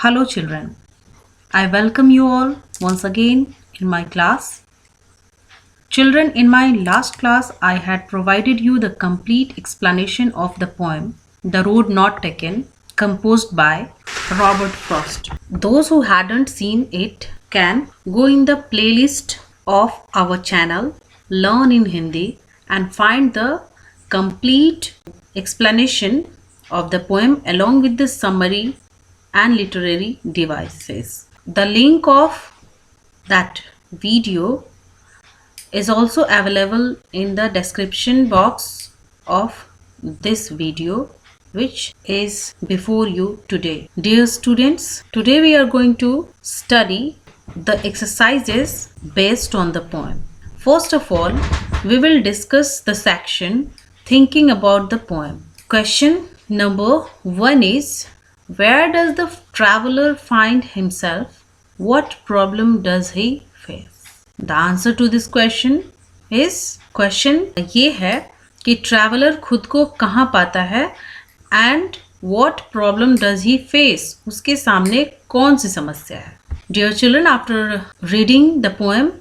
Hello, children. I welcome you all once again in my class. Children, in my last class, I had provided you the complete explanation of the poem The Road Not Taken, composed by Robert Frost. Those who hadn't seen it can go in the playlist of our channel, Learn in Hindi, and find the complete explanation of the poem along with the summary and literary devices. The link of that video is also available in the description box of this video which is before you today. Dear students, today we are going to study the exercises based on the poem. First of all, we will discuss the section thinking about the poem. Question number 1 is, where does the traveler find himself? What problem does he face? The answer to this question is, question ये है कि traveler खुद को कहाँ पाता है and what problem does he face? उसके सामने कौन सी समस्या है? Dear children, after reading the poem,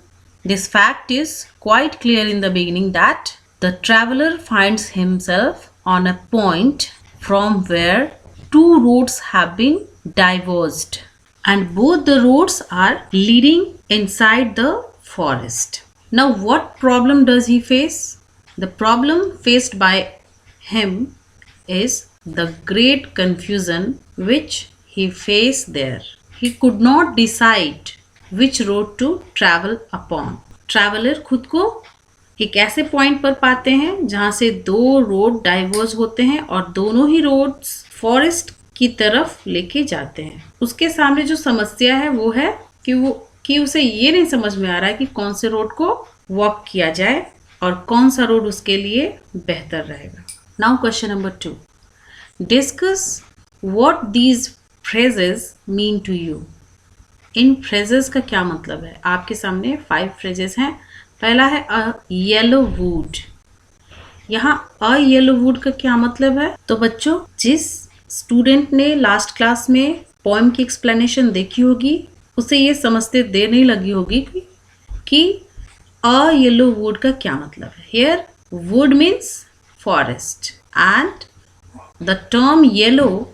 this fact is quite clear in the beginning that the traveler finds himself on a point from where two roads have been diverged and both the roads are leading inside the forest. Now, what problem does he face? The problem faced by him is the great confusion which he faced there. He could not decide which road to travel upon. Traveler खुद को एक ऐसे point पर पाते हैं जहां से दो रोड डाइवर्ज होते हैं और दोनों ही रोड्स फॉरेस्ट की तरफ लेके जाते हैं. उसके सामने जो समस्या है वो है कि उसे ये नहीं समझ में आ रहा है कि कौन से रोड को वॉक किया जाए और कौन सा रोड उसके लिए बेहतर रहेगा. Now question number 2. Discuss what these phrases mean to you. इन फ्रेजेस का क्या मतलब है? आपके सामने 5 फ्रेजेस हैं. पहला है अ येलो वुड. यहाँ अ येलो वुड का क्या मतलब है? तो बच्चों, जिस स्टूडेंट ने लास्ट क्लास में पोएम की एक्सप्लेनेशन देखी होगी उसे ये समझते देर नहीं लगी होगी कि अ येलो वुड का क्या मतलब है. Here would means forest and the term yellow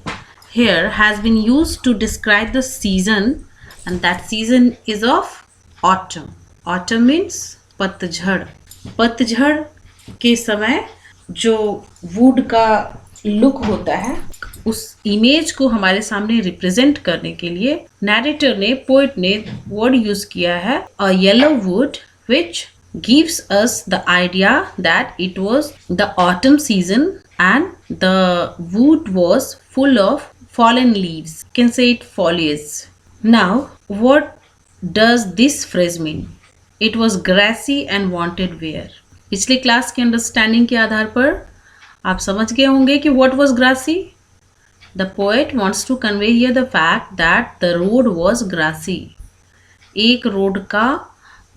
here has been used to describe the season, and that season is of autumn. Autumn means पतझड़. पतझड़ के समय जो वुड का लुक होता है उस इमेज को हमारे सामने रिप्रेजेंट करने के लिए नैरेटर ने, पोएट ने वर्ड यूज किया है a yellow wood, which gives us the idea that it was the autumn season and the wood was full of fallen leaves. You can say it foliage. Now, what does this phrase mean? It was grassy and wanted wear. पिछले class के understanding के आधार पर आप समझ गए होंगे कि what was grassy? The poet wants to convey here the fact that the road was grassy. एक रोड का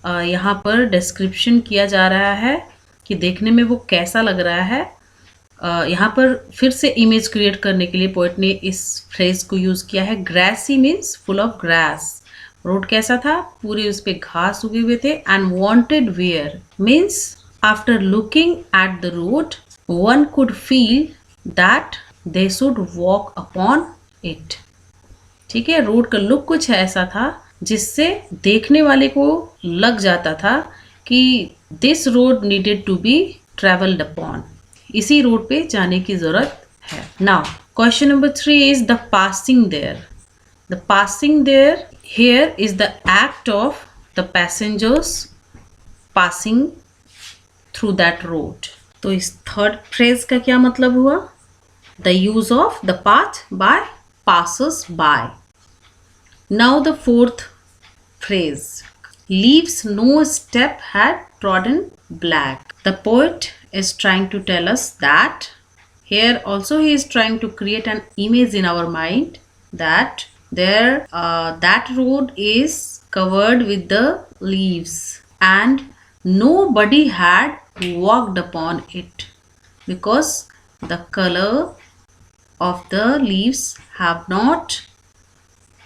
यहाँ पर डिस्क्रिप्शन किया जा रहा है कि देखने में वो कैसा लग रहा है. यहाँ पर फिर से इमेज क्रिएट करने के लिए पोएट ने इस फ्रेज को यूज़ किया है. Grassy means full of grass. Road कैसा था? पूरे उस पर घास उगे हुए थे. And wanted wear means after looking at the road one could feel that they should walk upon it. ठीक है, रोड का लुक कुछ ऐसा था जिससे देखने वाले को लग जाता था कि this road needed to be travelled upon. इसी रोड पे जाने की जरूरत है. Now question number 3 is the passing there. The passing there here is the act of the passengers passing through that road. तो इस थर्ड फ्रेज का क्या मतलब हुआ? The use of the path by passers by. Now the fourth phrase, leaves no step had trodden black. The poet is trying to tell us that here also he is trying to create an image in our mind that that road is covered with the leaves and nobody had walked upon it because the color of the leaves have not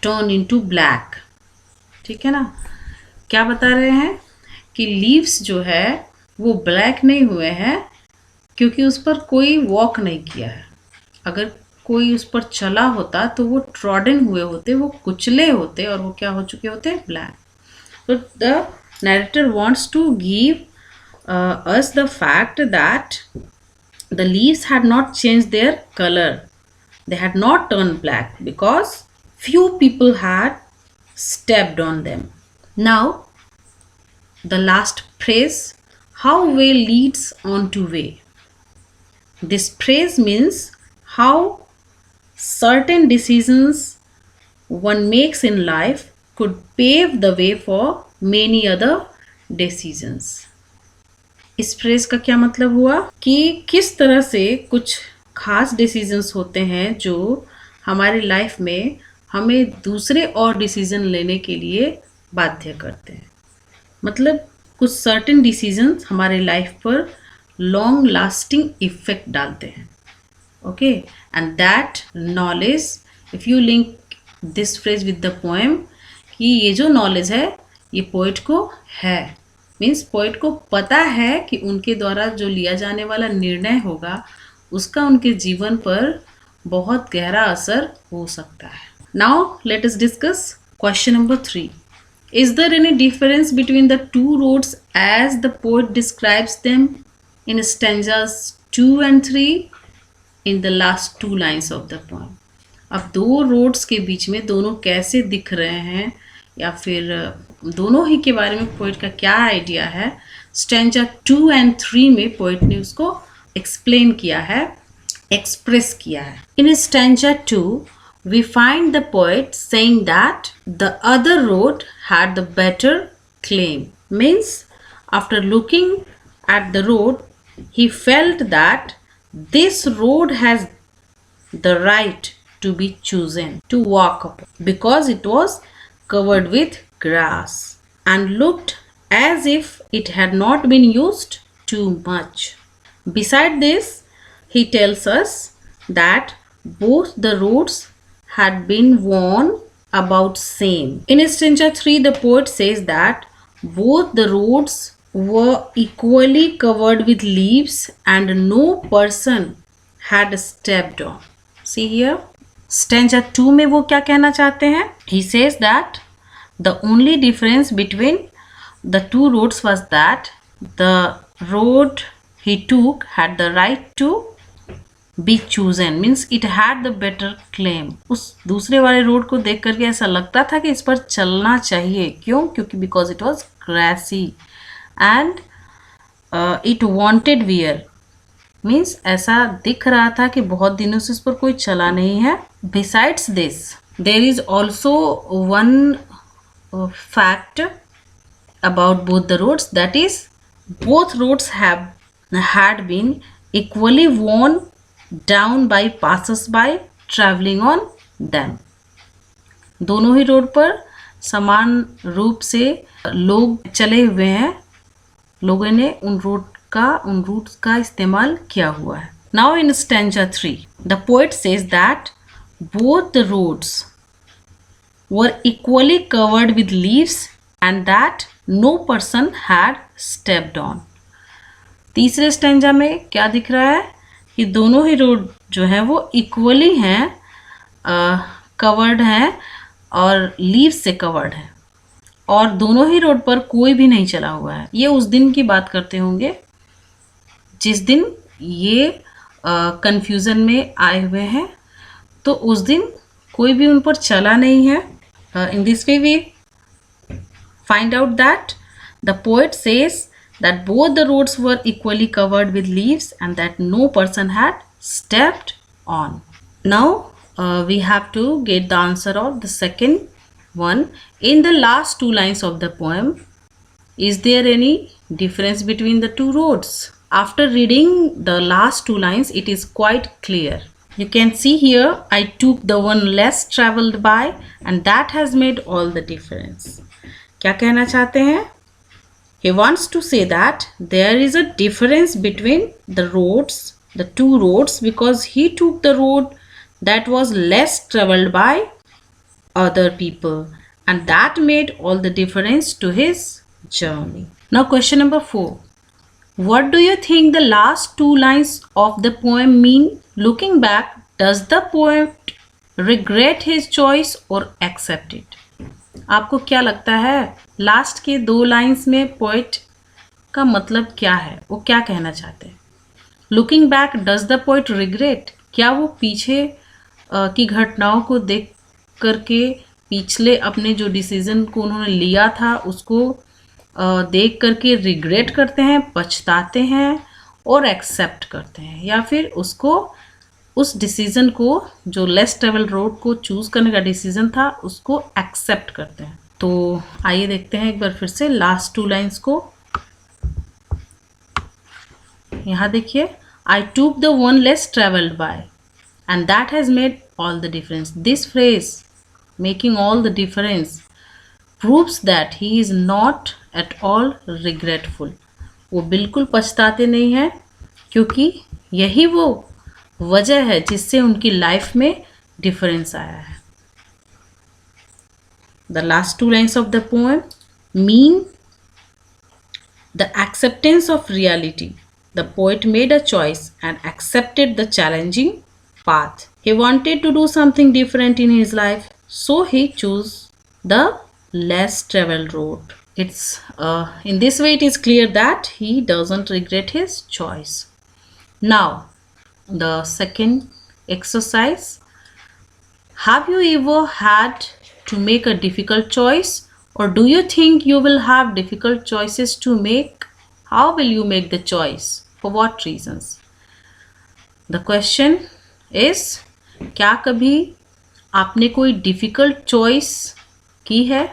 turned into black. ठीक है ना? क्या बता रहे हैं कि leaves जो है वो ब्लैक नहीं हुए हैं क्योंकि उस पर कोई वॉक नहीं किया है. अगर कोई उस पर चला होता तो वो ट्रॉडन हुए होते, वो कुचले होते और वो क्या हो चुके होते, ब्लैक. तो the narrator wants to give us the fact that the leaves had not changed their color. They had not turned black because few people had stepped on them. Now, the last phrase, how way leads on to way. This phrase means how certain decisions one makes in life could pave the way for many other decisions. इस phrase का क्या मतलब हुआ कि किस तरह से कुछ खास डिसीजंस होते हैं जो हमारी लाइफ में हमें दूसरे और डिसीजन लेने के लिए बाध्य करते हैं. मतलब कुछ सर्टेन डिसीजंस हमारे लाइफ पर लॉन्ग लास्टिंग इफेक्ट डालते हैं. Okay, and that knowledge, if you link this phrase with the poem, कि ये जो नॉलेज है ये पोइट को है, मीन्स पोइट को पता है कि उनके द्वारा जो लिया जाने वाला निर्णय होगा उसका उनके जीवन पर बहुत गहरा असर हो सकता है. Now let us discuss question number 3. Is there any difference between the two roads as the poet describes them in stanzas 2 and 3 in the last two lines of the poem? अब दो रोड्स के बीच में दोनों कैसे दिख रहे हैं या फिर दोनों ही के बारे में पोइट का क्या आइडिया है, स्टैंजा 2 and 3 में पोइट ने उसको एक्सप्लेन किया है, एक्सप्रेस किया है. इन stanza 2 we find the poet saying that the other road had the better claim. Means after looking at the road, he felt that this road has the right to be chosen to walk upon because it was covered with grass and looked as if it had not been used too much. Beside this, he tells us that both the roads had been worn about same. In stanza 3, the poet says that both the roads were equally covered with leaves and no person had stepped on. See here, stanza 2 में वो क्या कहना चाहते हैं? He says that the only difference between the two roads was that the road he took had the right to be chosen, means it had the better claim. उस दूसरे वाले road को देख करके ऐसा लगता था कि इस पर चलना चाहिए. क्यों? क्योंकि because it was grassy and it wanted wear, means ऐसा दिख रहा था कि बहुत दिनों से इस पर कोई चला नहीं है. Besides this, there is also one fact about both the roads, that is both roads had been equally worn down by passers-by traveling on them. दोनों ही रोड पर समान रूप से लोग चले हुए हैं, लोगों ने उन रूट का इस्तेमाल किया हुआ है. Now in stanza 3, the poet says that both the roads were equally covered with leaves and that no person had stepped on. तीसरे स्टैंजा में क्या दिख रहा है कि दोनों ही रोड जो है वो इक्वली हैं, कवर्ड हैं और लीव्स से कवर्ड है और दोनों ही रोड पर कोई भी नहीं चला हुआ है. ये उस दिन की बात करते होंगे जिस दिन ये कंफ्यूजन में आए हुए हैं, तो उस दिन कोई भी उन पर चला नहीं है. In this way we find out that the poet says that both the roads were equally covered with leaves and that no person had stepped on. Now we have to get the answer of the second one. In the last two lines of the poem, is there any difference between the two roads? After reading the last two lines, it is quite clear. You can see here, I took the one less traveled by and that has made all the difference. क्या कहना चाहते हैं? He wants to say that there is a difference between the roads, the two roads, because he took the road that was less traveled by other people, and that made all the difference to his journey. Now, question number 4. What do you think the last two lines of the poem mean? Looking back, does the poet regret his choice or accept it? आपको क्या लगता है last के दो lines में poet का मतलब क्या है, वो क्या कहना चाहते हैं? Looking back, does the poet regret, क्या वो पीछे की घटनाओं को देख करके पिछले अपने जो डिसीजन को उन्होंने लिया था उसको देख करके रिग्रेट करते हैं, पछताते हैं और एक्सेप्ट करते हैं, या फिर उसको उस डिसीजन को जो लेस ट्रेवल रोड को चूज़ करने का डिसीजन था उसको एक्सेप्ट करते हैं? तो आइए देखते हैं एक बार फिर से लास्ट टू लाइंस को। यहाँ देखिए, I took the one less travelled by and that has made all the difference. This phrase making all the difference proves that he is not at all regretful. वो बिल्कुल पछताते नहीं हैं, क्योंकि यही वो वजह है जिससे उनकी लाइफ में डिफरेंस आया है। The last two lines of the poem mean the acceptance of reality. The poet made a choice and accepted the challenging path. He wanted to do something different in his life, so he chose the less traveled road. It's in this way it is clear that he doesn't regret his choice. Now, the second exercise. Have you ever had to make a difficult choice, or do you think you will have difficult choices to make? How will you make the choice? For what reasons? The question is, क्या कभी आपने कोई difficult choice की है?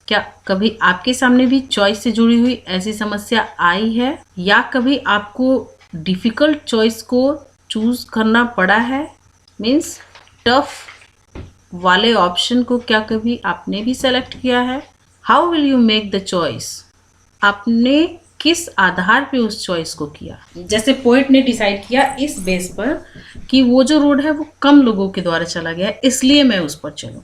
क्या कभी आपके सामने भी चॉइस से जुड़ी हुई ऐसी समस्या आई है, या कभी आपको डिफ़िकल्ट चॉइस को चूज़ करना पड़ा है? मीन्स टफ वाले ऑप्शन को क्या कभी आपने भी सेलेक्ट किया है? How will you make the choice? आपने किस आधार पे उस चॉइस को किया? जैसे पोएट ने डिसाइड किया इस बेस पर कि वो जो रोड है वो कम लोगों के द्वारा चला गया है, इसलिए मैं उस पर चलूं।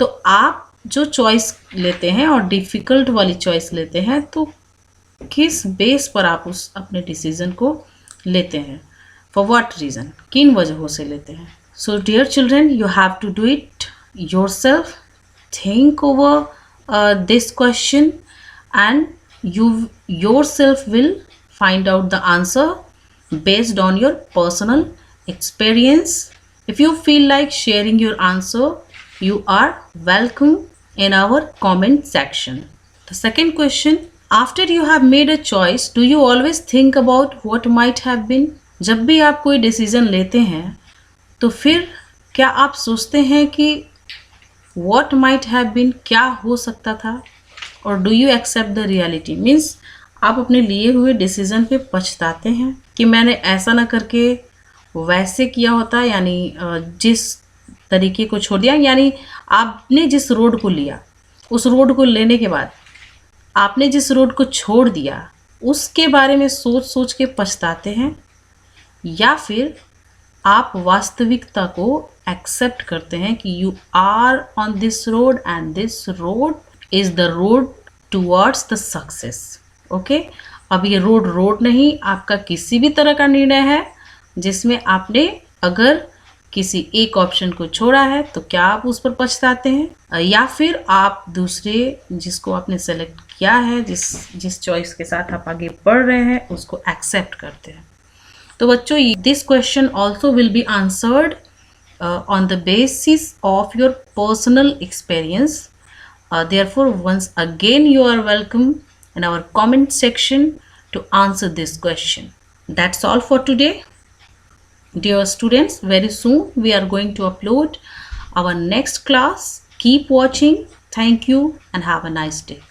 तो आप जो चॉइस लेते हैं और डिफ़िकल्ट वाली चॉइस लेते हैं, तो किस बेस पर आप उस अपने डिसीजन को लेते हैं? For what reason? किन वजहों से लेते हैं? So dear children, you have to do it yourself. Think over this question and you yourself will find out the answer based on your personal experience. If you feel like sharing your answer, you are welcome in our comment section. The second question, after you have made a choice, do you always think about what might have been? जब भी आप कोई decision लेते हैं तो फिर क्या आप सोचते हैं कि what might have been, क्या हो सकता था? और do you accept the reality, means आप अपने लिए हुए डिसीज़न पे पछताते हैं कि मैंने ऐसा ना करके वैसे किया होता, यानी जिस तरीके को छोड़ दिया, यानी आपने जिस रोड को लिया उस रोड को लेने के बाद आपने जिस रोड को छोड़ दिया उसके बारे में सोच सोच के पछताते हैं, या फिर आप वास्तविकता को एक्सेप्ट करते हैं कि you are on this road and this road is the road towards the success. Okay, अब ये रोड नहीं, आपका किसी भी तरह का निर्णय है जिसमें आपने अगर किसी एक ऑप्शन को छोड़ा है तो क्या आप उस पर पछताते हैं, या फिर आप दूसरे जिसको आपने सेलेक्ट किया है, जिस चॉइस के साथ आप आगे बढ़ रहे हैं उसको एक्सेप्ट करते हैं. तो बच्चों, this question also will be answered on the basis of your personal experience. Therefore, once again, you are welcome in our comment section to answer this question. That's all for today. Dear students, very soon we are going to upload our next class. Keep watching. Thank you and have a nice day.